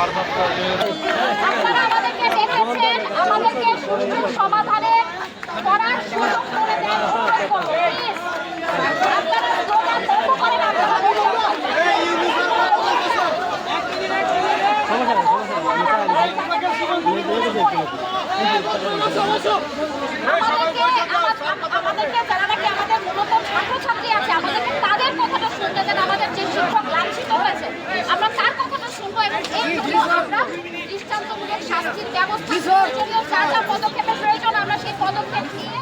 আপনারা আমাদেরকে ডেকেছেন, আমাদেরকে সুষ্ঠু সমাধানে করার সুযোগ করে দেন। প্লিজ আপনারা স্লোগান বন্ধ করেন। আমাদেরকে যারা নাকি আমাদের মূলত ছাত্রছাত্রী আছে, আমাদেরকে তাদের কথাটা শুনতে দেন। আমাদের যে শিক্ষক লাঞ্ছিত হয়েছে, আমরা তার কথাটা শুনবো এবং এর জন্য আমরা দৃষ্টান্তমূলক শাস্তির ব্যবস্থা প্রয়োজনীয় যা যা পদক্ষেপের প্রয়োজন আমরা সেই পদক্ষেপ নিয়ে